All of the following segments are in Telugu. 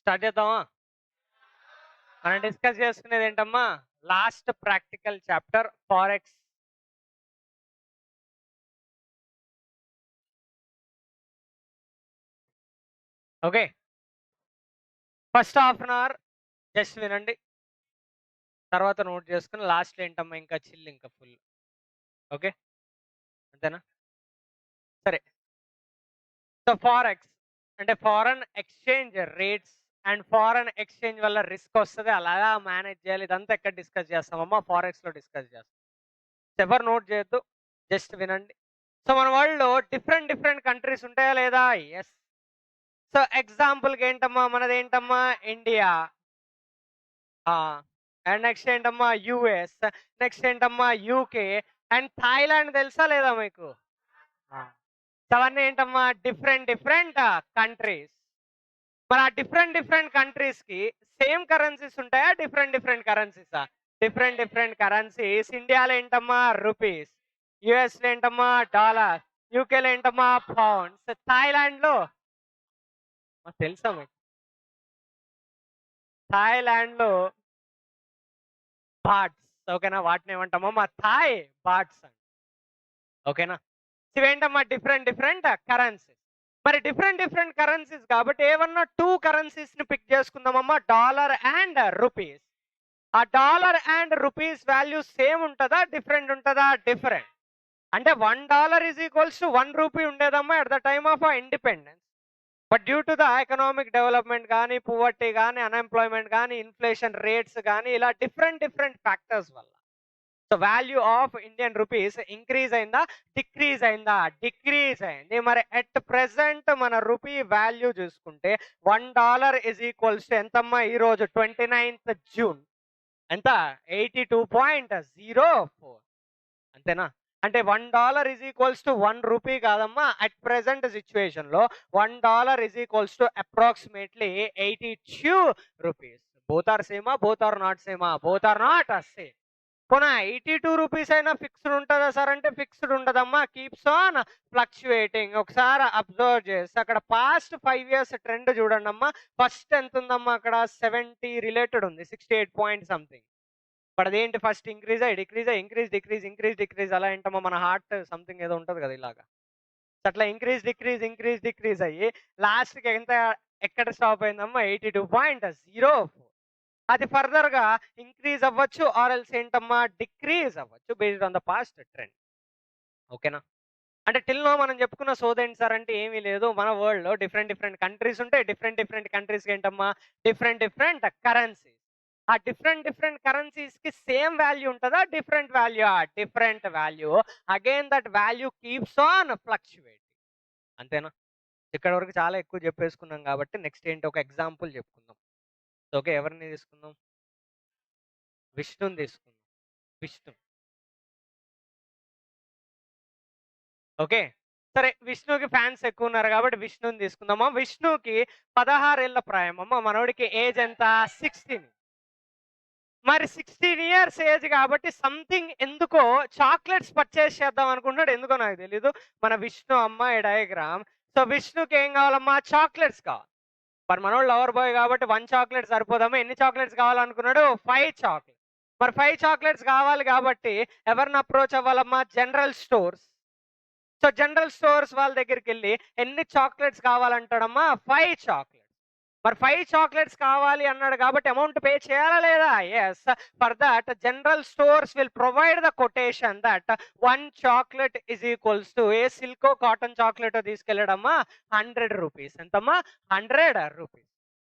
స్టార్ట్ చేద్దామా? మనం డిస్కస్ చేసుకునేది ఏంటమ్మా? Last practical chapter forex. Okay, first half an hour just వినండి, తర్వాత నోట్ చేసుకుని లాస్ట్ ఏంటమ్మా ఇంకా చిల్, ఇంకా ఫుల్. ఓకే, అంతేనా? సరే, సో ఫారెక్స్ అంటే foreign exchange rates and foreign exchange వల్ల రిస్క్ వస్తుంది, అలాగా మేనేజ్ చేయాలి. ఇదంతా ఎక్కడ డిస్కస్ చేస్తామమ్మా? ఫారెక్స్ లో డిస్కస్ చేస్తాం. ఎవరు నోట్ చేయొద్దు, జస్ట్ వినండి. సో మన వరల్డ్ లో డిఫరెంట్ డిఫరెంట్ కంట్రీస్ ఉంటాయా లేదా? ఎస్. సో ఎగ్జాంపుల్ కి ఏంటమ్మా, మనది ఏంటమ్మా? ఇండియా. అండ్ నెక్స్ట్ ఏంటమ్మా? యుఎస్. నెక్స్ట్ ఏంటమ్మా? యూకే. అండ్ థాయిలాండ్ తెలుసా లేదా మీకు? సో అవన్నీ ఏంటమ్మా? Different different countries. మరి ఆ డిఫరెంట్ డిఫరెంట్ కంట్రీస్ కి సేమ్ కరెన్సీస్ ఉంటాయా? డిఫరెంట్ డిఫరెంట్ కరెన్సీసా? Different different currencies. ఇండియాలో ఏంటమ్మా? రూపీస్. యుఎస్ లో ఏంటమ్మా? డాలర్. యూకేలో ఏంటమ్మా? పౌండ్స్. థాయిలాండ్ లో తెలుసా మీకు? థాయిలాండ్ లో బాట్స్. ఓకేనా? వాటిని ఏమంటామో మా థాయ్ బాట్స్ అండి. ఓకేనా? ఇవేంటమ్మా? Different different currencies. మరి డిఫరెంట్ డిఫరెంట్ కరెన్సీస్ కాబట్టి ఏమన్నా టూ కరెన్సీస్ ని పిక్ చేసుకుందామమ్మా, డాలర్ అండ్ రూపీస్. ఆ dollar and rupees value same ఉంటుందా? డిఫరెంట్ ఉంటుందా? డిఫరెంట్. అంటే $1 ఈజ్ ఈక్వల్స్ టు 1 రూపీ ఉండేదమ్మా at the time of independence. But due to the economic development కానీ, పువర్టీ కానీ, అన్ఎంప్లాయ్మెంట్ కానీ, ఇన్ఫ్లేషన్ రేట్స్ కానీ, ఇలా డిఫరెంట్ డిఫరెంట్ ఫ్యాక్టర్స్ వల్ల so value of Indian rupees increase అయిందా? డిక్రీజ్ అయిందా? డిక్రీజ్ అయింది. మరి ఎట్ ప్రెసెంట్ మన రూపీ వాల్యూ చూసుకుంటే $1 ఈజ్ ఈక్వల్స్ టు ఎంతమ్మా? ఈ రోజు 29th జూన్ ఎంత? 82.04. అంతేనా? అంటే $1 ఈజ్ ఈక్వల్స్ టు 1 రూపీ కాదమ్మా. అట్ ప్రెసెంట్ సిచ్యువేషన్ లో $1 is equals to approximately 82 rupees. Both are సేమా? బోత్ ఆర్ నాట్ సేమా? Both are not same. పోనా 82 రూపీస్ అయినా ఫిక్స్డ్ ఉంటుందా సార్ అంటే ఫిక్స్డ్ ఉండదమ్మా. Keeps on fluctuating. ఒకసారి అబ్జర్వ్ చేస్తే అక్కడ పాస్ట్ 5 years ట్రెండ్ చూడండి అమ్మా. ఫస్ట్ ఎంత ఉందమ్మా? అక్కడ 70 రిలేటెడ్ ఉంది, 68 పాయింట్ సంథింగ్. బట్ అదేంటి? ఫస్ట్ ఇంక్రీజ్ అయ్యి డిక్రీజ్ అయ్యి ఇంక్రీజ్ డిక్రీజ్ ఇంక్రీజ్ డిక్రీజ్, అలా ఏంటమ్మా మన హార్ట్ సంథింగ్ ఏదో ఉంటుంది కదా ఇలాగా. అట్లా ఇంక్రీజ్ డిక్రీజ్ ఇంక్రీజ్ డిక్రీజ్ అయ్యి లాస్ట్కి ఎంత, ఎక్కడ స్టాప్ అయిందమ్మా? 82.04. అది ఫర్దర్ గా ఇంక్రీజ్ అవ్వచ్చు ఆర్ ఎల్స్ ఏంటమ్మా? డిక్రీజ్ అవ్వచ్చు based on the past trend. ఓకేనా? అంటే టిల్ నో మనం చెప్పుకున్న సోదేంటి సార్ అంటే ఏమీ లేదు. మన వరల్డ్ లో డిఫరెంట్ డిఫరెంట్ కంట్రీస్ ఉంటాయి. డిఫరెంట్ డిఫరెంట్ కంట్రీస్ ఏంటమ్మా? Different different currencies. ఆ డిఫరెంట్ డిఫరెంట్ కరెన్సీస్ కి సేమ్ వాల్యూ ఉంటుందా? Different value. Different value. Again that value keeps on fluctuating. అంతేనా? ఇక్కడ వరకు చాలా ఎక్కువ చెప్పేసుకున్నాం కాబట్టి నెక్స్ట్ ఏంటి, ఒక ఎగ్జాంపుల్ చెప్పుకుందాం. ఓకే, ఎవరిని తీసుకుందాం? విష్ణుని తీసుకుందాం. విష్ణు. ఓకే, సరే, విష్ణుకి ఫ్యాన్స్ ఎక్కువ ఉన్నారు కాబట్టి విష్ణుని తీసుకుందామా. విష్ణుకి 16 ఏళ్ల ప్రాయం అమ్మ. మనోడికి ఏజ్ ఎంత? 16. మరి 16 years ఏజ్ కాబట్టి సంథింగ్ ఎందుకో చాక్లెట్స్ పర్చేస్ చేద్దాం అనుకుంటున్నాడు. ఎందుకో నాకు తెలీదు. మన విష్ణు అమ్మాయి డయాగ్రామ్. సో విష్ణుకి ఏం కావాలమ్మా? చాక్లెట్స్ కావాలి. మరి మనోడు లవర్ బాయ్ కాబట్టి 1 చాక్లెట్ సరిపోదమ్మా. ఎన్ని చాక్లెట్స్ కావాలనుకున్నాడు? 5 చాక్లెట్స్. మరి 5 చాక్లెట్స్ కావాలి కాబట్టి ఎవరిని అప్రోచ్ అవ్వాలమ్మా? General stores. So general stores వాళ్ళ దగ్గరికి వెళ్ళి ఎన్ని చాక్లెట్స్ కావాలంటాడమ్మా? 5 చాక్లెట్స్. మరి 5 చాక్లెట్స్ కావాలి అన్నాడు కాబట్టి అమౌంట్ పే చేయాలా లేదా? Yes. For that general stores will provide the quotation that 1 chocolate is equals to, ఏ సిల్కో కాటన్ చాక్లెట్ తీసుకెళ్ళడమ్మా 100 రూపీస్. ఎంతమ్మా? 100 రూపీస్.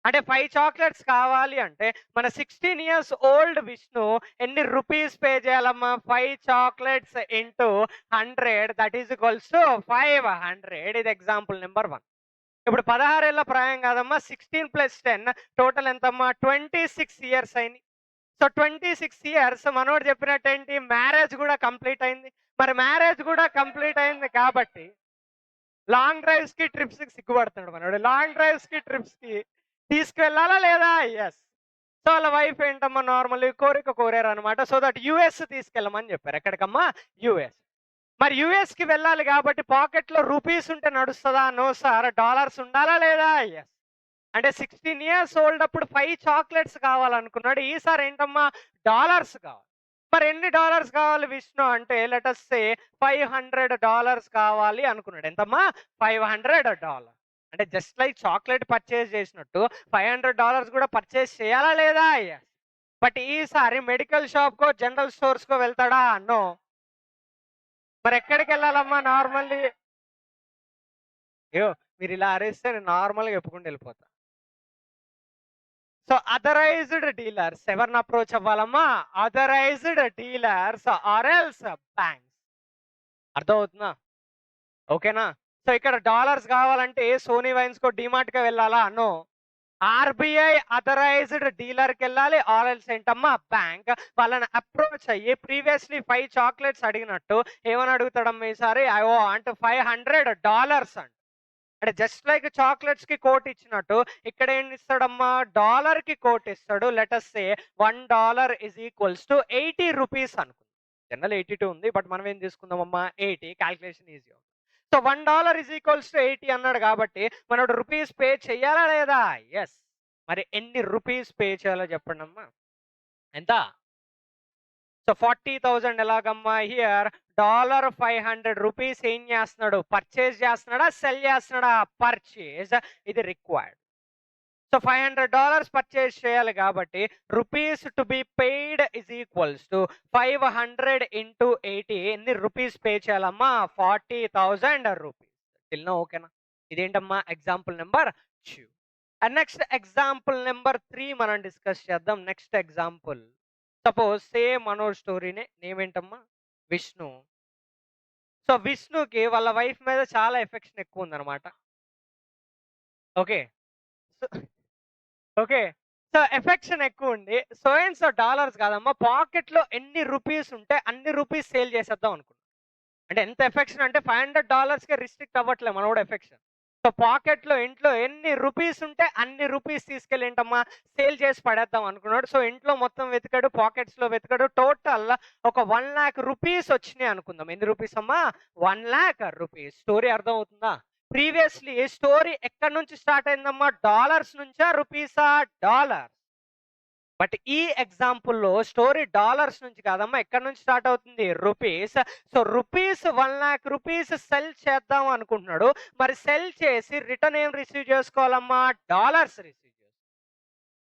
అంటే 5 చాక్లెట్స్ కావాలి అంటే మన 16 years ఓల్డ్ విష్ణు ఎన్ని రూపీస్ పే చేయాలమ్మా? 5 chocolates into 100, that is equals to 500. ఇది ఎగ్జాంపుల్ నెంబర్ 1. ఇప్పుడు 16 ఏళ్ల ప్రాయం కాదమ్మా, 16 + 10 టోటల్ ఎంతమ్మా? 26 years అయింది. సో 26 years మనోడు చెప్పినట్టు ఏంటి? మ్యారేజ్ కూడా కంప్లీట్ అయింది. మరి మ్యారేజ్ కూడా కంప్లీట్ అయింది కాబట్టి లాంగ్ డ్రైవ్స్ కి ట్రిప్స్ కి సిగ్గుపడుతున్నాడు మనోడు. లాంగ్ డ్రైవ్స్ కి ట్రిప్స్ కి తీసుకెళ్లాలా లేదా? ఎస్. సో వాళ్ళ వైఫ్ ఏంటమ్మా? నార్మల్లీ కోరారు అనమాట. సో దట్ యుఎస్ తీసుకెళ్ళమని చెప్పారు. ఎక్కడికమ్మా? యుఎస్. మరి యుఎస్ కి వెళ్ళాలి కాబట్టి పాకెట్ లో రూపీస్ ఉంటే నడుస్తుందా? నో సార్, డాలర్స్ ఉండాలా లేదా? ఎస్. అంటే 16 ఇయర్స్ ఓల్డ్ అప్పుడు 5 చాక్లెట్స్ కావాలనుకున్నాడు. ఈసారి ఏంటమ్మా డాలర్స్ కావాలి. మరి ఎన్ని డాలర్స్ కావాలి విష్ణు అంటే లెట్ అస్ సే $500 కావాలి అనుకున్నాడు. ఎంతమ్మా? $500. అంటే జస్ట్ లైక్ చాక్లెట్ పర్చేస్ చేసినట్టు $500 కూడా పర్చేస్ చేయాలా లేదా? బట్ ఈసారి మెడికల్ షాప్‌కో, జనరల్ స్టోర్స్‌కో వెళ్తాడా? నో. మరి ఎక్కడికెళ్ళాలమ్మా నార్మల్లీ? అయ్యో! మీరిలా అరిస్తే నేను నార్మల్‌గా చెప్పుకుంటూ వెళ్ళిపోతా. సో, అథరైజ్డ్ డీలర్స్ ఎవరిని అప్రోచ్ అవ్వాలమ్మా? Authorised dealers or else banks. అర్థమవుతుందా? ఓకేనా? సో, ఇక్కడ డాలర్స్ కావాలంటే సోనీ వైన్స్‌కో, డీమార్ట్‌కో వెళ్ళాలా? నో. ఆర్‌బీఐ అథరైజ్డ్ డీలర్‌కెళ్ళాలి ఆర్ ఎల్స్ ఏంటమ్మా? బ్యాంక్. వాళ్ళని అప్రోచ్ అయ్యి ప్రీవియస్‌లీ 5 చాక్లెట్స్ అడిగినట్టు ఏమని అడుగుతాడమ్మా ఈసారి? ఐ వాంట్ $500 అంట. అంటే జస్ట్ లైక్ చాక్లెట్స్ కి కోట్ ఇచ్చినట్టు ఇక్కడ ఏం ఇస్తాడమ్మా? డాలర్ కి కోట్ ఇస్తాడు. Let us say $1 is equals to 80 rupees అనుకుందాం. జనరల్ 82 ఉంది. బట్ మనం ఏం తీసుకుందామమ్మా? 80 క్యాలిక్యులేషన్ ఈజీ అవుతుంది. సో $1 ఈజ్ ఈక్వల్స్ టు 80 అన్నాడు కాబట్టి మనోడు రూపీస్ పే చెయ్యాలా లేదా? ఎస్. మరి ఎన్ని రూపీస్ పే చేయాలో చెప్పండి అమ్మా? ఎంత? సో 40,000 ఎలాగమ్మా? హియర్ $500 ఏం చేస్తున్నాడు? పర్చేజ్ చేస్తున్నాడా? సెల్ చేస్తున్నాడా? పర్చేజ్. ఇది రిక్వైర్డ్. సో $500 పర్చేజ్ చేయాలి కాబట్టి rupees to be paid is equals to 500 into 80 ఎన్ని రూపీస్ పే చేయాలమ్మా? 40,000 రూపీస్. టిల్ నో ఓకేనా? ఇదేంటమ్మా? Example number 2. And next example number 3 మనం డిస్కస్ చేద్దాం. Next example suppose same Manoj స్టోరీనే. నేమ్ ఏంటమ్మా? విష్ణు. సో విష్ణుకి వాళ్ళ వైఫ్ మీద చాలా ఎఫెక్షన్ ఎక్కువ ఉందన్నమాట. Okay. So okay. So affection ఎక్కువుంది. సో అండ్ సో డాలర్స్ కాదమ్మా. పాకెట్‌లో ఎన్ని రూపీస్ ఉంటే అన్ని రూపీస్ సేల్ చేసేద్దాం అనుకున్నా. అంటే ఎంత ఎఫెక్షన్ అంటే $500కే రిస్ట్రిక్ట్ అవ్వట్లే మనోడు ఎఫెక్షన్. సో పాకెట్‌లో ఇంట్లో ఎన్ని రూపీస్ ఉంటే అన్ని రూపీస్ తీసుకెళ్ళి ఏంటమ్మా సేల్ చేసి పడేద్దాం అనుకున్నాడు. సో ఇంట్లో మొత్తం వెతికాడు, పాకెట్స్‌లో వెతికాడు. టోటల్ ఒక 1,00,000 వచ్చినాయి అనుకుందాం. ఎన్ని రూపీస్ అమ్మా? 1,00,000. స్టోరీ అర్థమవుతుందా? ప్రీవియస్‌లీ స్టోరీ ఎక్కడి నుంచి స్టార్ట్ అయిందమ్మా? డాలర్స్ నుంచా? రూపీసా? డాలర్. బట్ ఈ ఎగ్జాంపుల్‌లో స్టోరీ డాలర్స్ నుంచి కాదమ్మా. ఎక్కడి నుంచి స్టార్ట్ అవుతుంది? రూపీస్. సో రూపీస్ $1,00,000 సెల్ చేద్దాం అనుకుంటున్నాడు. మరి సెల్ చేసి రిటర్న్ ఏం రిసీవ్ చేసుకోవాలమ్మా? డాలర్స్ రిసీవ్ చేసుకోవాలి.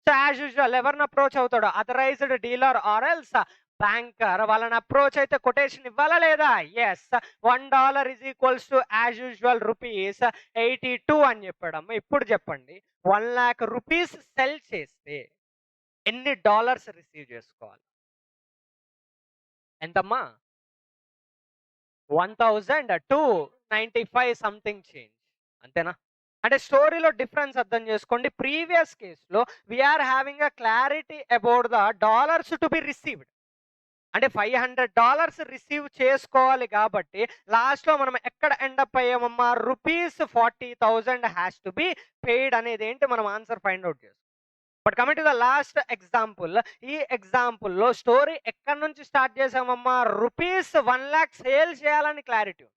సో యాజ్ యూజువల్ ఎవరిని అప్రోచ్ అవుతాడు? Authorised dealer or else banker. వాళ్ళని అప్రోచ్ అయితే కొటేషన్ ఇవ్వాలా లేదా? Yes. $1 is equals to as usual rupees 82 అని చెప్పాడమ్మా. ఇప్పుడు చెప్పండి $1,00,000 సెల్ చేస్తే ఎన్ని డాలర్స్ రిసీవ్ చేసుకోవాలి? ఎంతమ్మా? 1,295 సంథింగ్ చేంజ్. అంతేనా? అంటే స్టోరీలో డిఫరెన్స్ అర్థం చేసుకోండి. ప్రీవియస్ కేస్‌లో we are having a clarity about the dollars to be received. అంటే $500 రిసీవ్ చేసుకోవాలి కాబట్టి లాస్ట్‌లో మనం ఎక్కడ ఎండ్ అప్ అయ్యామమ్మా? Rupees 40,000 has to be paid అనేది ఏంటి మనం ఆన్సర్ ఫైండ్ ఔట్ చేసుకోవాలి. But coming to the last example. ఈ ఎగ్జాంపుల్‌లో స్టోరీ ఎక్కడి నుంచి స్టార్ట్ చేసామమ్మా? రూపీస్ 1,00,000 సేల్ చేయాలని క్లారిటీ ఉంది.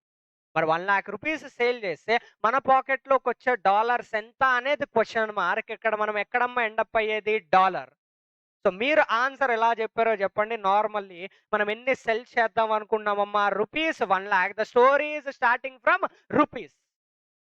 మరి $1,00,000 సేల్ చేస్తే మన పాకెట్‌లోకొచ్చే డాలర్స్ ఎంత అనేది క్వెషన్ మార్క్. ఇక్కడ మనం ఎక్కడమ్మా ఎండ్ అప్ అయ్యేది? డాలర్. సో మీరు ఆన్సర్ ఎలా చెప్పారో చెప్పండి. నార్మల్లీ మనం ఎన్ని సెల్ చేద్దాం అనుకున్నామమ్మా? Rupees 1,00,000. The story is starting from rupees.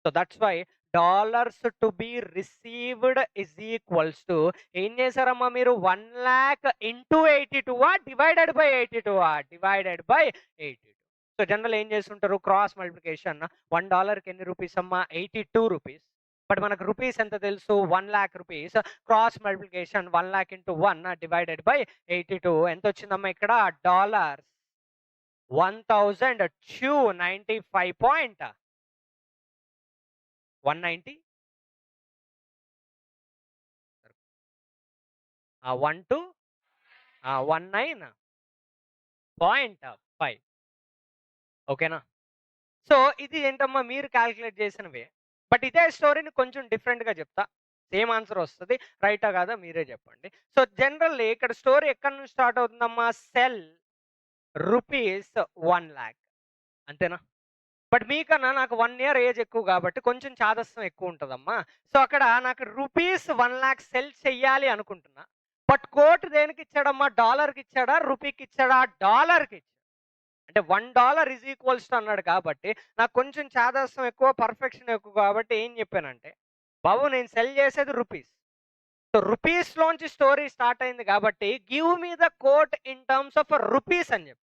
So that's why dollars to be received is equals to ఏం చేశారమ్మా మీరు? 1,00,000 into 82 divided by 82 divided by 82. So general ఏం చేస్తుంటారు? Cross multiplication. $1కి ఎన్ని రూపీస్ అమ్మా? 82 రూపీస్. బట్ మనకు రూపీస్ ఎంత తెలుసు? 1,00,000. Cross multiplication 1,00,000 into 1 divided by 82 ఎంత వచ్చిందమ్మా ఇక్కడ? Dollars 1,295.190 1 to 19.5. ఓకేనా? సో ఇది ఏంటమ్మా మీరు క్యాలిక్యులేట్ చేసినవే. బట్ ఇదే స్టోరీని కొంచెం డిఫరెంట్‌గా చెప్తా. సేమ్ ఆన్సర్ వస్తది. రైటా కాదా మీరే చెప్పండి. సో జనరల్లీ ఇక్కడ స్టోరీ ఎక్కడి నుంచి స్టార్ట్ అవుతుందమ్మా? సెల్ రూపీస్ 1,00,000 అంతేనా? బట్ మీకన్నా నాకు 1 ఇయర్ ఏజ్ ఎక్కువ కాబట్టి కొంచెం చాదస్తం ఎక్కువ ఉంటదమ్మా. సో, అక్కడ నాకు రూపీస్ 1,00,000 సెల్ చెయ్యాలి అనుకుంటున్నా. బట్ కోట్ దేనికిచ్చాడమ్మా? డాలర్‌కిచ్చాడా? రూపీకిచ్చాడా? డాలర్‌కి. అంటే $1 ఈజ్ ఈక్వల్స్ టు అన్నాడు కాబట్టి, నాకు కొంచెం చాదస్తం ఎక్కువ, పర్ఫెక్షన్ ఎక్కువ కాబట్టి ఏం చెప్పానంటే, బాబు నేను సెల్ చేసేది రూపీస్. సో, రూపీస్‌లోంచి స్టోరీ స్టార్ట్ అయింది కాబట్టి, give me the quote in terms of rupees అని చెప్పి.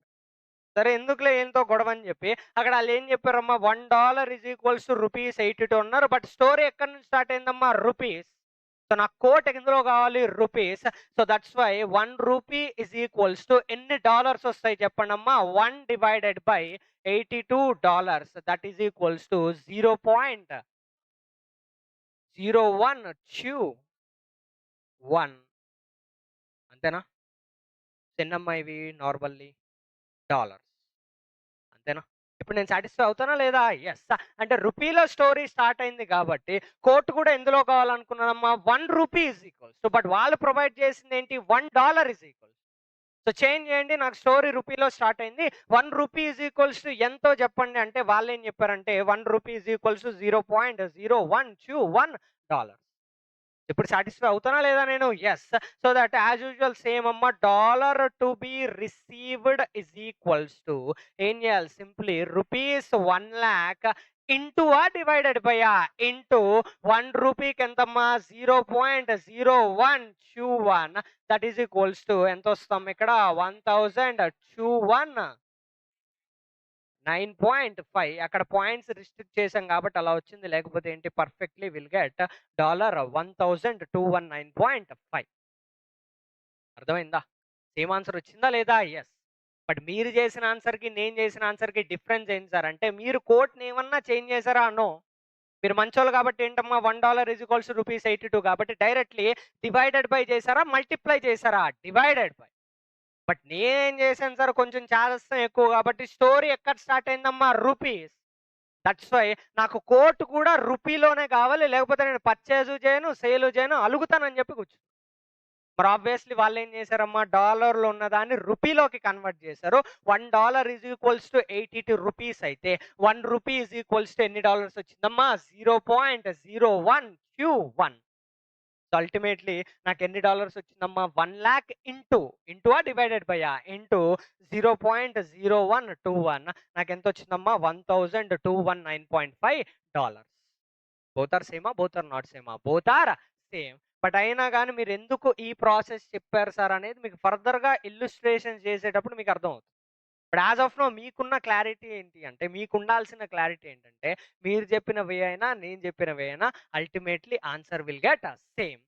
సరే ఎందుకులే ఏంతో గొడవ అని చెప్పి, అక్కడ ఆళ్ళేం చెప్పారమ్మా $1 ఈజ్ ఈక్వల్స్ టు రూపీస్ 82 అన్నారు. బట్ స్టోరీ ఎక్కడి నుంచి స్టార్ట్ అయిందమ్మా? రూపీస్. సో, నాకు కోట్ ఎందులో కావాలి? Rupees. So, that's why 1 rupee is equals to ఎన్ని డాలర్స్ వస్తాయి చెప్పండమ్మా? 1 divided by $82 that is equals to 0.0121 అంతేనా? ఎన్నమ్మా ఇవి నార్మల్లీ? డాలర్స్. అంతేనా? ఇప్పుడు నేను సాటిస్ఫై అవుతానా లేదా? యెస్. అంటే రూపీలో స్టోరీ స్టార్ట్ అయింది కాబట్టి, కోట్ కూడా ఎందులో కావాలనుకున్నానమ్మా? 1 rupee is equals to but వాళ్ళు ప్రొవైడ్ చేసిందేంటి? $1 ఈజ్ ఈక్వల్స్. సో, చేంజ్ చేయండి. నాకు స్టోరీ రూపీలో స్టార్ట్ అయింది. 1 రూపీ ఈజ్ ఈక్వల్స్ టు ఎంతో చెప్పండి అంటే వాళ్ళేం చెప్పారంటే 1 రూపీ ఈజ్ ఈక్వల్స్ టు $0.0121. ఇప్పుడు సాటిస్ఫై అవుతానా లేదా నేను? Yes. So that as usual same అమ్మ dollar to be received is equals to ఏం చేయాలి? Simply rupees 1,00,000 into divided by into 1 రూపీకి ఎంతమ్మా? 0.0121 దట్ ఈజ్ ఈక్వల్స్ టు ఎంత వస్తాం ఇక్కడ? 1021 9.5 అక్కడ పాయింట్స్ రిస్ట్రిక్ట్ చేసాం కాబట్టి అలా వచ్చింది. లేకపోతే ఏంటి పర్ఫెక్ట్‌లీ విల్ గెట్ $1219.5 అర్థమైందా? సేమ్ ఆన్సర్ వచ్చిందా లేదా? యెస్. బట్ మీరు చేసిన ఆన్సర్‌కి, నేను చేసిన ఆన్సర్‌కి డిఫరెన్స్ ఏంటి సార్ అంటే మీరు కోట్‌ని ఏమన్నా చేంజ్ చేసారా? నో. మీరు మంచోళ్ళు కాబట్టి ఏంటమ్మా $1 ఈజ్ ఈక్వల్స్ టు రూపీస్ 82 కాబట్టి డైరెక్ట్‌లీ డివైడెడ్ బై చేసారా? మల్టిప్లై చేసారా? Divided by. బట్ నేనేం చేశాను సార్ కొంచెం చాదస్తం ఎక్కువ కాబట్టి స్టోరీ ఎక్కడ స్టార్ట్ అయిందమ్మా? రూపీస్. దట్స్ వై నాకు కోట్ కూడా రూపీలోనే కావాలి. లేకపోతే నేను పర్చేజు చేయను, సేలు చేయను, అలుగుతానని చెప్పి కూర్చున్నా. మరి ఆబ్వియస్లీ వాళ్ళేం చేశారమ్మా? డాలర్‌లో ఉన్నదాన్ని రూపీలోకి కన్వర్ట్ చేశారు. $1 ఈజ్ ఈక్వల్స్ టు 82 రూపీస్ అయితే 1 రూపీ ఈజ్ ఈక్వల్స్ టు ఎన్ని డాలర్స్ వచ్చిందమ్మా? 0.0121. సో, అల్టిమేట్‌లీ నాకెన్ని డాలర్స్ వచ్చిందమ్మా? 1,00,000 డివైడెడ్ బై ఇంటూ 0.0121 నాకెంతొచ్చిందమ్మా? $1,219.5. బోత్ ఆర్ సేమా? బోత్ ఆర్ నాట్ సేమా? Both are same. బట్ అయినా గాని మీరెందుకు ఈ ప్రాసెస్ చెప్పారు సార్ అనేది మీకు ఫర్దర్‌గా ఇల్లుస్ట్రేషన్స్ చేసేటప్పుడు మీకు అర్థమవుతుంది. బట్ యాస్ ఆఫ్ నౌ మీకున్న క్లారిటీ ఏంటి అంటే, మీకుండాల్సిన క్లారిటీ ఏంటంటే, మీరు చెప్పిన వే అయినా, నేను చెప్పిన వే అయినా ultimately answer will get same.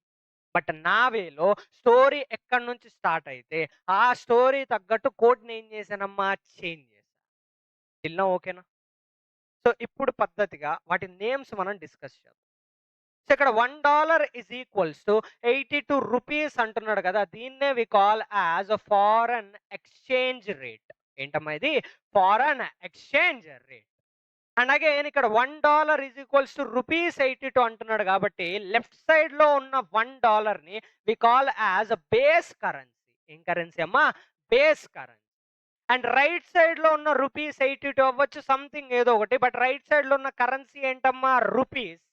But నా వేలో స్టోరీ ఎక్కడి నుంచి స్టార్ట్ అయితే, ఆ స్టోరీ తగ్గట్టు కోడ్‌ని ఏం చేశానమ్మా? చేంజ్ చేశా. టిల్ నౌ ఓకేనా? సో, ఇప్పుడు పద్ధతిగా వాటి నేమ్స్ మనం డిస్కస్ చేద్దాం. సో, ఇక్కడ $1 ఈజ్ ఈక్వల్స్ టు 82 రూపీస్ అంటున్నాడు కదా! దీన్నే we call as foreign exchange rate. ఏంటమ్మా ఇది? Foreign exchange rate. And again ఇక్కడ $1 ఈజ్ ఈక్వల్స్ టు రూపీస్ 82 అంటున్నాడు కాబట్టి లెఫ్ట్ సైడ్‌లో ఉన్న $1ని we call as base currency. ఏం కరెన్సీ అమ్మా? Base currency. అండ్ రైట్ సైడ్‌లో ఉన్న రూపీస్ 82 అవ్వచ్చు సంథింగ్ ఏదో ఒకటి. బట్ రైట్ సైడ్‌లో ఉన్న కరెన్సీ ఏంటమ్మా? రూపీస్.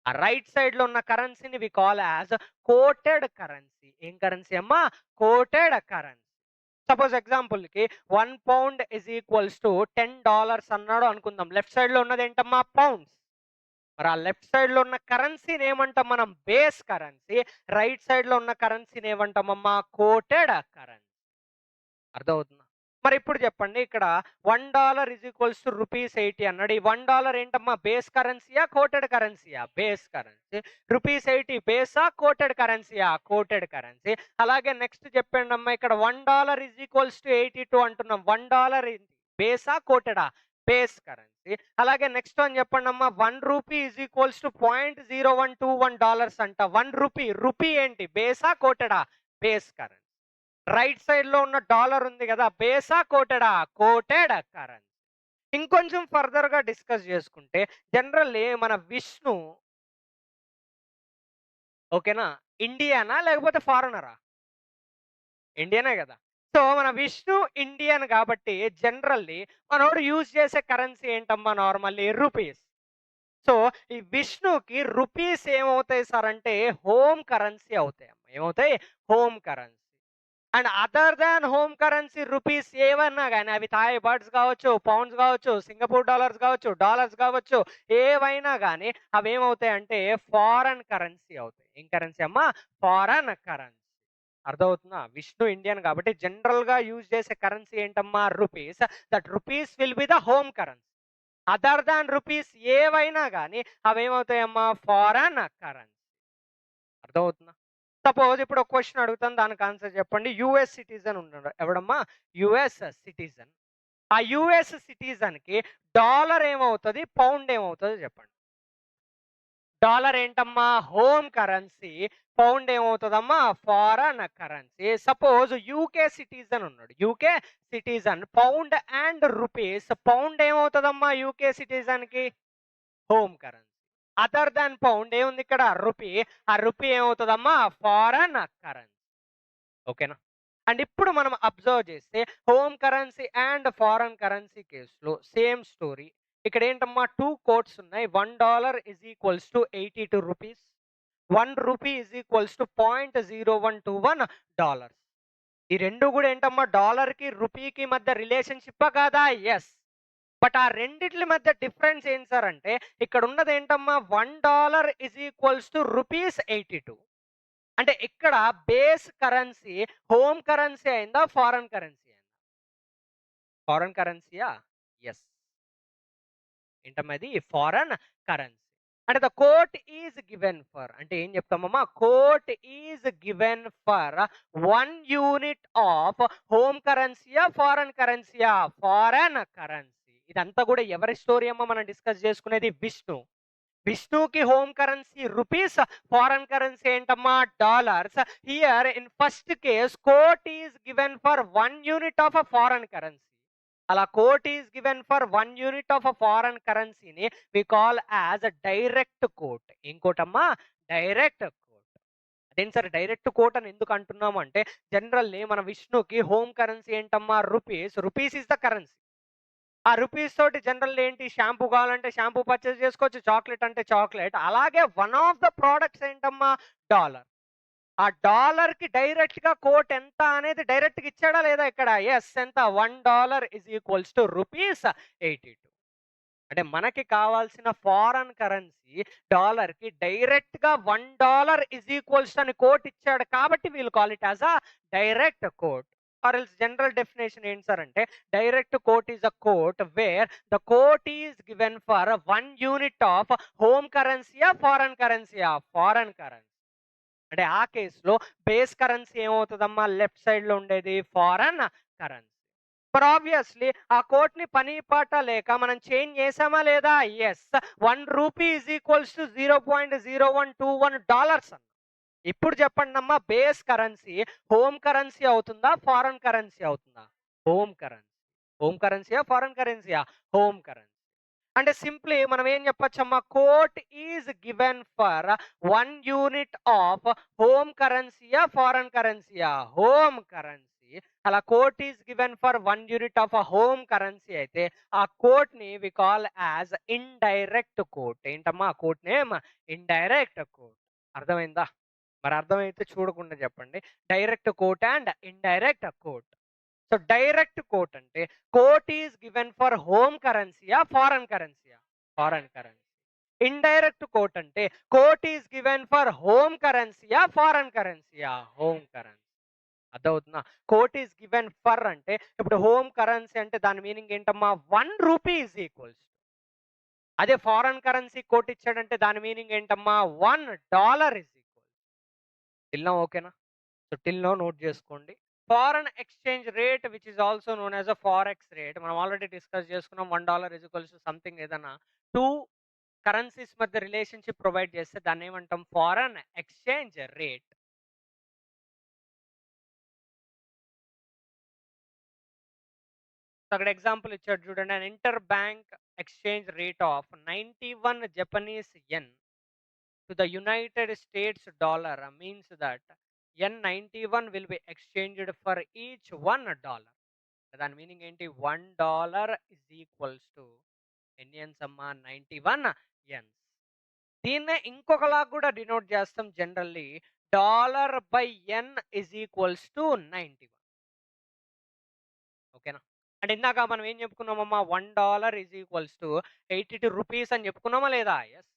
ఆ రైట్ సైడ్‌లో ఉన్న కరెన్సీని we call as quoted currency. ఏం కరెన్సీ అమ్మా? Quoted currency. సపోజ్ ఎగ్జాంపుల్‌కి 1 పౌండ్ ఈజ్ ఈక్వల్స్ టు $10 అన్నాడు అనుకుందాం. లెఫ్ట్ సైడ్‌లో ఉన్నది ఏంటమ్మా? పౌండ్స్. మరి ఆ లెఫ్ట్ సైడ్‌లో ఉన్న కరెన్సీని ఏమంటాం మనం? Base currency. రైట్ సైడ్‌లో ఉన్న కరెన్సీని ఏమంటామమ్మా? Coated currency. అర్థమవుతుందా? మరి ఇప్పుడు చెప్పండి ఇక్కడ $1 ఈజ్ ఈక్వల్స్ టు రూపీస్ 80 అన్నాడు. ఈ $1 ఏంటమ్మా? బేస్ కరెన్సీయా? కోటెడ్ కరెన్సీయా? Base currency. రూపీస్ 80 బేసా? కోటెడ్ కరెన్సీయా? Quoted currency. అలాగే నెక్స్ట్ చెప్పండమ్మా ఇక్కడ $1 ఈజ్ ఈక్వల్స్ టు 82 అంటున్నాం. $1 ఏంటి? బేసా? కోటెడా? Base currency. అలాగే నెక్స్ట్ వన్ చెప్పండమ్మా. 1 రూపీ ఈజ్ ఈక్వల్స్ టు $0.0121 అంట. 1 రూపీ. రూపీ ఏంటి? బేసా? కోటెడా? Base currency. రైట్ సైడ్‌లో ఉన్న డాలర్ ఉంది గదా! బేసా? కోటెడా? Quoted currency. ఇంకొంచెం ఫర్దర్‌గా డిస్కస్ చేసుకుంటే జనరల్లీ మన విష్ణు ఓకేనా? ఇండియనా? లేకపోతే ఫారినరా? ఇండియనే గదా! సో, మన విష్ణు ఇండియన్ గాబట్టి జనరల్లీ మనోడు యూజ్ చేసే కరెన్సీ ఏంటమ్మా నార్మల్లీ రూపీస్. సో, ఈ విష్ణుకి రూపీస్ ఏమవుతాయి సార్ అంటే హోమ్ కరెన్సీ అవుతాయమ్మ. ఏమవుతాయి? Home currency. And other than home currency rupees ఏవన్నా గాని అవి థాయ్ బాట్స్ కావచ్చు, పౌండ్స్ కావచ్చు, సింగపూర్ డాలర్స్ కావచ్చు, ఏవైనా గాని అవేమవుతాయంటే ఫారెన్ కరెన్సీ అవుతాయి. ఏం కరెన్సీ అమ్మా? Foreign currency. అర్థమవుతుందా? విష్ణు ఇండియన్ కాబట్టి జనరల్‌గా యూజ్ చేసే కరెన్సీ ఏంటమ్మా? Rupees. That rupees will be the home currency. Other than rupees ఏవైనా గాని అవేమవుతాయమ్మా? Foreign currency. అర్థమవుతుందా? సపోజ్ ఇప్పుడు ఒక క్వెషన్ అడుగుతాను. దానికి ఆన్సర్ చెప్పండి. యూఎస్ సిటిజన్ ఉన్నాడు. ఎవడమ్మా? US citizen. ఆ యూఎస్ సిటిజన్‌కి డాలర్ ఏమవుతది? పౌండ్ ఏమవుతదో చెప్పండి. డాలర్ ఏంటమ్మా? Home currency. పౌండ్ ఏమవుతదమ్మా? Foreign currency. Suppose UK citizen ఉన్నాడు. UK citizen pound and rupees. Pound ఏమవుతదమ్మా యూకే సిటిజన్‌కి? Home currency. Other than pound ఏముంది ఇక్కడ? రూపీ. ఆ రూపీ ఏమవుతదమ్మా? Foreign currency. ఓకేనా? అండ్ ఇప్పుడు మనం అబ్జర్వ్ చేస్తే home currency and foreign currency కేస్‌లో సేమ్ స్టోరీ. ఇక్కడ ఏంటమ్మా 2 కోట్స్ ఉన్నాయి. $1 is equals to 82 rupees. 1 rupee is equals to $0.0121. ఈ 2 కూడా ఏంటమ్మా డాలర్‌కి, రూపీకి మధ్య రిలేషన్‌షిప్పా కాదా? యెస్. బట్ ఆ రెండిట్ల మధ్య డిఫరెన్స్ ఏంటి సార్ అంటే ఇక్కడ ఉన్నది ఏంటమ్మా $1 ఈజ్ ఈక్వల్స్ టు రూపీస్ 82. అంటే ఇక్కడ బేస్ కరెన్సీ హోమ్ కరెన్సీ అయిందా? ఫారెన్ కరెన్సీ అయిందా? ఫారెన్ కరెన్సీయా? యెస్. ఏంటమ్మా ఇది? Foreign currency. అంటే the quote is given for అంటే ఏం చెప్తామమ్మా? Quote is given for 1 unit of home కరెన్సీయా? ఫారెన్ కరెన్సీయా? Foreign currency. ఇదంతా కూడా ఎవరి స్టోరీ అమ్మా మనం డిస్కస్ చేసుకునేది? విష్ణు. విష్ణుకి home currency rupees, foreign currency ఏంటమ్మా? Dollars. Here in first case quote is given for 1 unit of a foreign currency. అలా quote is given for 1 unit of a foreign కరెన్సీని we call as a direct quote. ఏం కోట్ అమ్మా? Direct quote. అదేంటి సార్ డైరెక్ట్ కోట్ అని ఎందుకు అంటున్నాము అంటే జనరల్లీ మన విష్ణుకి హోమ్ కరెన్సీ ఏంటమ్మా? Rupees. Rupees is the currency. ఆ రూపీస్ తోటి జనరల్ ఏంటి షాంపూ కావాలంటే షాంపూ పర్చేస్ చేసుకోవచ్చు. చాక్లెట్ అంటే చాక్లెట్. అలాగే వన్ ఆఫ్ ద ప్రొడక్ట్స్ ఏంటమ్మా? డాలర్. ఆ డాలర్‌కి డైరెక్ట్‌గా కోట్ ఎంత అనేది డైరెక్ట్‌గా ఇచ్చాడా లేదా ఇక్కడ? యెస్. ఎంత? $1 ఈజ్ ఈక్వల్స్ టు రూపీస్ 82. అంటే మనకి కావాల్సిన ఫారెన్ కరెన్సీ డాలర్‌కి డైరెక్ట్‌గా $1 ఈజ్ ఈక్వల్స్ అని కోట్ ఇచ్చాడు కాబట్టి we'll call it as a direct quote. Or else general definition ఏంటి సార్ అంటే direct quote is a quote where the quote is given for 1 unit of home కరెన్సీయా? ఫారెన్ కరెన్సీయా? Foreign currency. అంటే ఆ కేస్‌లో బేస్ కరెన్సీ ఏమవుతదమ్మా? లెఫ్ట్ సైడ్‌లో ఉండేది ఫారెన్ కరెన్సీ. మరి ఆబ్వియస్‌లీ ఆ కోట్‌ని పని పాట లేక మనం చేంజ్ చేసామా లేదా? Yes. 1 rupee is equals to $0.0121 అన్న. ఇప్పుడు చెప్పండమ్మా బేస్ కరెన్సీ హోమ్ కరెన్సీ అవుతుందా? ఫారెన్ కరెన్సీ అవుతుందా? Home currency. హోమ్ కరెన్సీయా? ఫారెన్ కరెన్సీయా? Home currency. అంటే సింప్లీ మనం ఏం చెప్పొచ్చమ్మా? Quote is given for 1 unit of home కరెన్సీయా? ఫారెన్ కరెన్సీయా? Home currency. అలా quote is given for 1 unit of a home currency అయితే ఆ కోట్ ని we call as indirect quote. ఏంటమ్మా? ఆ కోట్ నేమ్ ఇండైరెక్ట్ కోట్. అర్థమైందా? మరి అర్థమైతే చూడకుండా చెప్పండి. Direct quote and indirect quote. So direct quote అంటే quote is given for home కరెన్సీయా? ఫారెన్ కరెన్సీయా? Foreign currency. ఇండైరెక్ట్ కోట్ అంటే quote is given for home కరెన్సీయా? ఫారెన్ కరెన్సీయా? Home currency. అర్థమవుతుందా? కోట్ ఈస్ గివెన్ ఫర్ అంటే ఇప్పుడు హోమ్ కరెన్సీ అంటే దాని మీనింగ్ ఏంటమ్మా? 1 రూపీ ఈజ్ ఈక్వల్స్. అదే ఫారెన్ కరెన్సీ కోట్ ఇచ్చాడంటే దాని మీనింగ్ ఏంటమ్మా? $1 ఈజ్ ఈక్వల్. టిల్ నౌ ఓకేనా? సో టిల్ నౌ నోట్ చేసుకోండి. Foreign exchange rate which is also known as a forex rate. మనం ఆల్రెడీ డిస్కస్ చేసుకున్నాం. $1 ఈజ్ ఈక్వల్స్ టు సంథింగ్ ఏదన్నా 2 కరెన్సీస్ మధ్య రిలేషన్‌షిప్ ప్రొవైడ్ చేస్తే దాన్ని ఏమంటాం? Foreign exchange rate. సో అక్కడ ఎగ్జాంపుల్ ఇచ్చాడు చూడండి. An inter bank exchange rate of 91 Japanese yen to the United States dollar means that N91 will be exchanged for each $1. దాని మీనింగ్ ఏంటి? $1 is equals to ఎన్ని ఎన్స్ అమ్మా? 91 ఎన్స్. దీన్నే ఇంకొకలా కూడా డినోట్ చేస్తాం generally. $/n is equals to 91. ఓకేనా? అంటే ఇందాక మనం ఏం చెప్పుకున్నామమ్మా? $1 is equals to 82 రూపీస్ అని చెప్పుకున్నామా లేదా? ఎస్.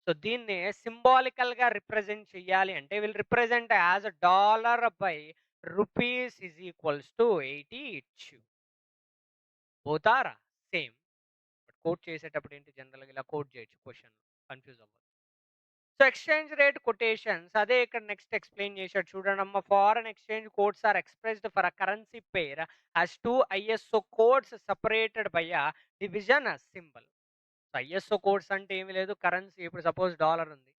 సో దీన్ని సింబాలికల్ గా రిప్రజెంట్ చేయాలి అంటే విల్ రిప్రజెంట్ యాజ్ $/రూపీస్ is equals to 82. Both are same. But quote చేసేటప్పుడు ఏంటి జనరల్గా ఇలా కోట్ చేయొచ్చు, క్వశ్చన్ కన్ఫ్యూజ్ అవ్వదు. సో ఎక్స్చేంజ్ రేట్ కొటేషన్స్ అదే ఇక్కడ నెక్స్ట్ ఎక్స్ప్లెయిన్ చేశాడు చూడండి అమ్మ. Foreign exchange codes are expressed for a currency pair as 2 ISO codes separated by a division symbol. ISO codes అంటే ఏమి లేదు, కరెన్సీ ఇప్పుడు సపోజ్ డాలర్ ఉంది,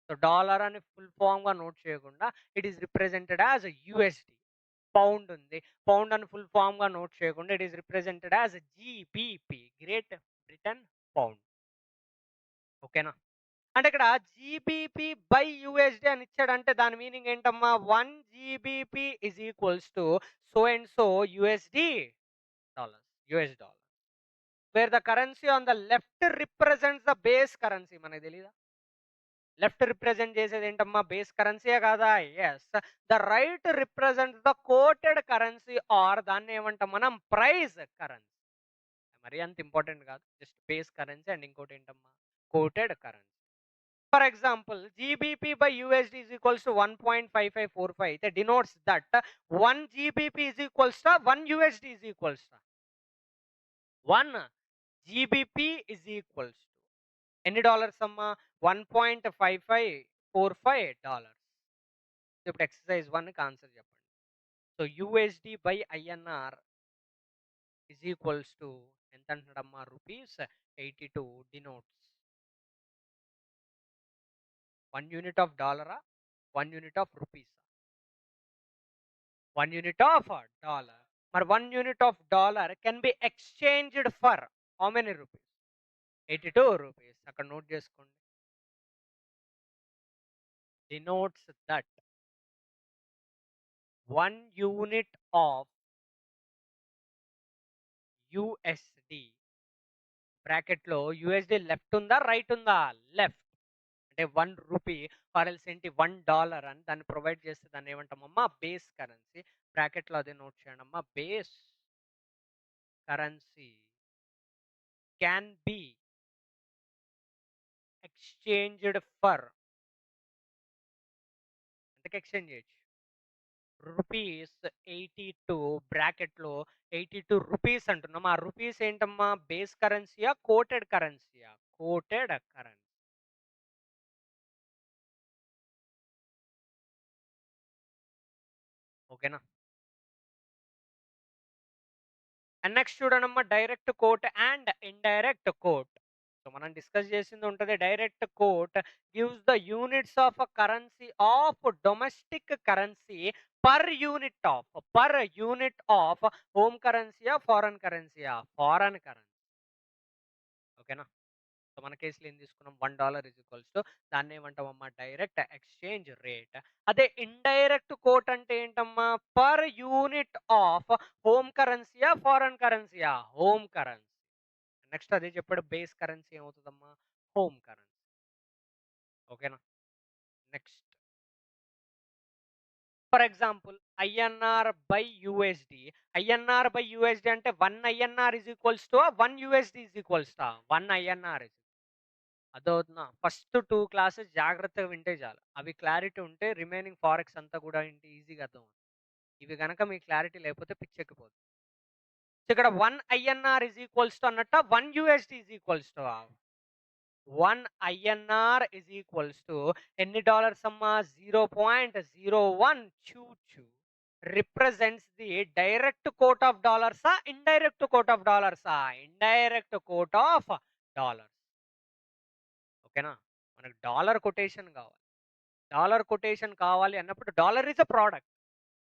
సో డాలర్ అని ఫుల్ ఫామ్ గా నోట్ చేయకుండా it is represented as USD. Pound ఉంది, పౌండ్ అని ఫుల్ ఫామ్ గా నోట్ చేయకుండా it is represented as GBP, great Britain pound. ఓకేనా? అంటే ఇక్కడ జీబీపీ బై యుఎస్డి అని ఇచ్చాడంటే దాని మీనింగ్ ఏంటమ్మా? 1 GBP is equals to so and so USD dollars, US dollar, where the currency on the left represents the base currency. మనకి తెలీదా? లెఫ్ట్ రిప్రజెంట్ చేసేది ఏంటమ్మా? బేస్ కరెన్సీయే కాదా? Yes. The right represents the quoted currency or దాన్ని ఏమంటాం మనం? Price currency. మరి అంత ఇంపార్టెంట్ కాదు, జస్ట్ బేస్ కరెన్సీ అండ్ ఇంకోటి ఏంటమ్మా? Quoted currency. For example GBP by USD is equals to 1.5545 అయితే denotes that 1 GBP is equals to 1 USD is equals to 1 GBP is equals to ఎన్ని డాలర్స్ అమ్మా? 1.5545 డాలర్స్. ఇప్పుడు ఎక్సర్సైజ్ 1కి ఆన్సర్ చెప్పండి. So USD by INR is equals to ఎంత అంటున్నాడమ్మా? రూపీస్ 82 డినోట్స్ 1 యూనిట్ ఆఫ్ డాలరా, 1 unit of rupees? 1 unit of dollar. మరి 1 unit of dollar can be exchanged for how many rupees? 82 rupees. అక్కడ నోట్ చేసుకోండి. denotes that 1 unit of USD bracket లో USD లెఫ్ట్ ఉందా రైట్ ఉందా? లెఫ్ట్. అంటే 1 రూపీ ఫారెల్స్ ఏంటి $1 అని దాన్ని ప్రొవైడ్ చేస్తే దాన్ని ఏమంటామమ్మా? Base currency. బ్రాకెట్ లో అదే నోట్ చేయండి అమ్మా. Base currency can be exchanged for ఎంతకి ఎక్స్చేంజ్ చేయొచ్చు? రూపీస్ 82 బ్రాకెట్ లో 82 రూపీస్ అంటున్నాం. ఆ రూపీస్ ఏంటమ్మా? బేస్ కరెన్సీయా కోటెడ్ కరెన్సీయా? Quoted currency. ఓకేనా? అండ్ నెక్స్ట్ చూడనమ్మా direct quote and indirect quote. So మనం డిస్కస్ చేసింది ఉంటుంది. Direct quote gives the units of a currency of domestic currency per unit of home కరెన్సీయా ఫారెన్ కరెన్సీయా? Foreign currency. ఓకేనా? సో మన కేసులో ఏం తీసుకున్నాం? $1 ఇజ్ ఈక్వల్స్ టు దాన్ని ఏమంటామమ్మా? Direct exchange rate. అదే ఇండైరెక్ట్ కోట్ అంటే ఏంటమ్మా? పర్ యూనిట్ ఆఫ్ హోమ్ కరెన్సీయా ఫారెన్ కరెన్సీయా? Home currency. నెక్స్ట్ అదే చెప్పాడు, బేస్ కరెన్సీ ఏమవుతుందమ్మా? Home currency. ఓకేనా? Next for example INR by USD. INR by USD అంటే 1 INR is equals to 1 USD is equals to 1 INR. అదవుతుందా? ఫస్ట్ 2 క్లాసెస్ జాగ్రత్తగా వింటే చాలు. అవి క్లారిటీ ఉంటే రిమైనింగ్ ఫారెక్స్ అంతా కూడా ఏంటి ఈజీగా అర్థమవుతుంది. ఇవి గనక మీకు క్లారిటీ లేకపోతే పిచ్చెక్కిపోతుంది. ఇక్కడ 1 ఐఎన్ఆర్ ఇజ్ ఈక్వల్స్ టు అన్నట్ట 1 USD is equals to 1 INR is equals to ఎన్ని డాలర్స్ అమ్మా? 0.0122 represents the direct quote of డాలర్సా ఇండైరెక్ట్ కోట్ ఆఫ్ డాలర్సా? Indirect quote of dollars. ఓకేనా? మనకు డాలర్ కొటేషన్ కావాలి. డాలర్ కొటేషన్ కావాలి అన్నప్పుడు డాలర్ ఇస్ అ ప్రోడక్ట్.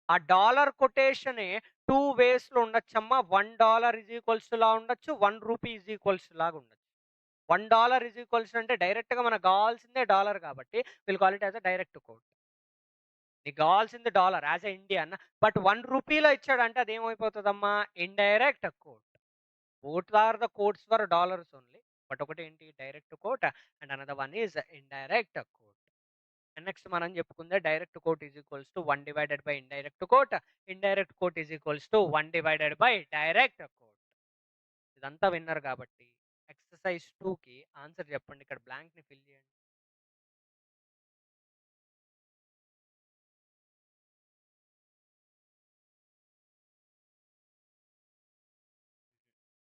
ఆ డాలర్ కొటేషన్ 2 వేస్ లో ఉండొచ్చమ్మా. $1 ఇజ్ ఈక్వల్స్ టు లా ఉండొచ్చు, 1 రూపీ ఇజ్ ఈక్వల్స్ టు లాగా ఉండొచ్చు. $1 ఇజ్ ఈక్వల్స్ అంటే డైరెక్ట్ గా మనకు కావాల్సిందే డాలర్ కాబట్టి will call it as a direct quote. నీకు కావాల్సింది dollar as a Indian. But 1 రూపీలో ఇచ్చాడంటే అదేమైపోతుందమ్మా? Indirect quote. Both are the quotes for dollars only. But ఒకటేంటి direct quote and another one is indirect quote. And next మనం చెప్పుకుందే direct quote is equals to 1 divided by indirect quote. Indirect quote is equals to 1 divided by direct quote. ఇదంతా విన్నారు కాబట్టి ఎక్సర్సైజ్ 2కి ఆన్సర్ చెప్పండి. ఇక్కడ బ్లాంక్ ని ఫిల్ చేయండి.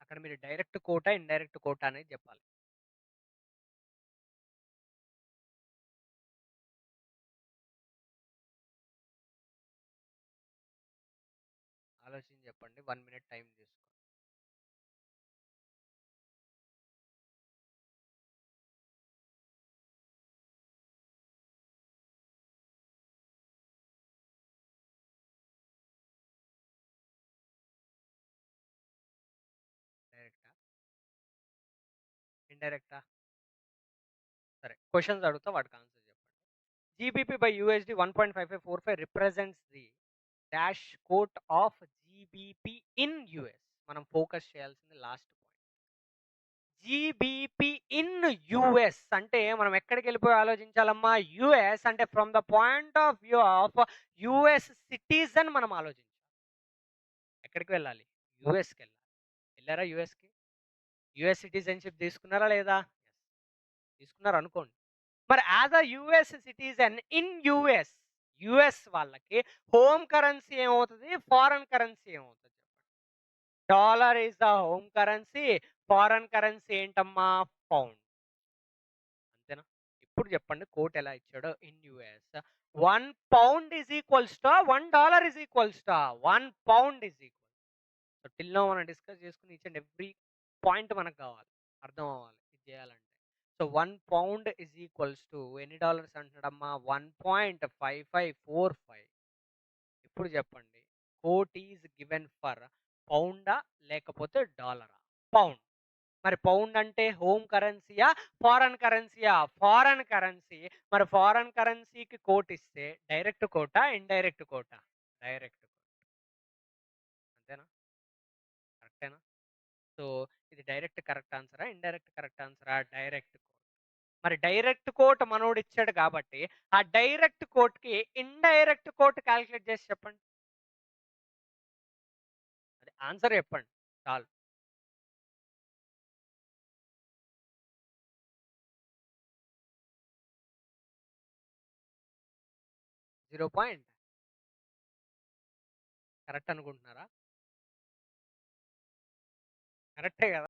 అక్కడ మీరు డైరెక్ట్ కోటా ఇండైరెక్ట్ కోటా అనేది చెప్పాలి. ఆలోచించి చెప్పండి. 1 మినిట్ టైం తీసుకోండి. డైరెక్టా ఇండైరెక్టా? సరే క్వశ్చన్స్ అడుగుతా వాటికి ఆన్సర్ చెప్పండి. GBP by USD 1.5545 represents the dash quote of GBP in US. మనం ఫోకస్ చేయాల్సింది last point. GBP in US అంటే మనం ఎక్కడికి వెళ్ళిపోయి ఆలోచించాలమ్మా? యుఎస్ అంటే from the point of view of US citizen మనం ఆలోచించాలి. ఎక్కడికి వెళ్ళాలి? యుఎస్కి వెళ్ళాలి. వెళ్ళారా యుఎస్కి? యుఎస్ సిటిజన్షిప్ తీసుకున్నారా లేదా? తీసుకున్నారు అనుకోండి. మరి as a US citizen in US, US వాళ్ళకి హోమ్ కరెన్సీ ఏమవుతుంది? ఫారెన్ కరెన్సీ ఏమవుతుంది? Dollar is the home currency. Foreign currency ఏంటమ్మా? పౌండ్. అంతేనా? ఇప్పుడు చెప్పండి కోట్ ఎలా ఇచ్చాడో in US. 1 pound is equals to 1 dollar is equals to 1 pound is equal. So till now మనం డిస్కస్ చేసుకుని ఈచ్ అండ్ ఎవ్రీ పాయింట్ మనకు కావాలి, అర్థం అవ్వాలి ఇది చేయాలంటే. So 1 pound is equals to ఎన్ని డాలర్స్ అంటున్నాడమ్మా? 1.5545. ఇప్పుడు చెప్పండి కోట్ ఈజ్ గివెన్ ఫర్ పౌండా లేకపోతే డాలరా? పౌండ్. మరి పౌండ్ అంటే హోమ్ కరెన్సీయా ఫారెన్ కరెన్సీయా? Foreign currency. మరి ఫారెన్ కరెన్సీకి కోట్ ఇస్తే డైరెక్ట్ కోటా ఇండైరెక్ట్ కోటా? Direct quote. అంతేనా? కరెక్టేనా? సో ఇది డైరెక్ట్ కరెక్ట్ ఆన్సరా ఇండైరెక్ట్ కరెక్ట్ ఆన్సరా? Direct quote. మరి డైరెక్ట్ కోట్ మనోడు ఇచ్చాడు కాబట్టి ఆ డైరెక్ట్ కోట్ కి ఇండైరెక్ట్ కోట్ క్యాలిక్యులేట్ చేసి చెప్పండి. అది ఆన్సర్ చెప్పండి చాలు. 0 పాయింట్. కరెక్ట్ అనుకుంటున్నారా? కరెక్టే కదా?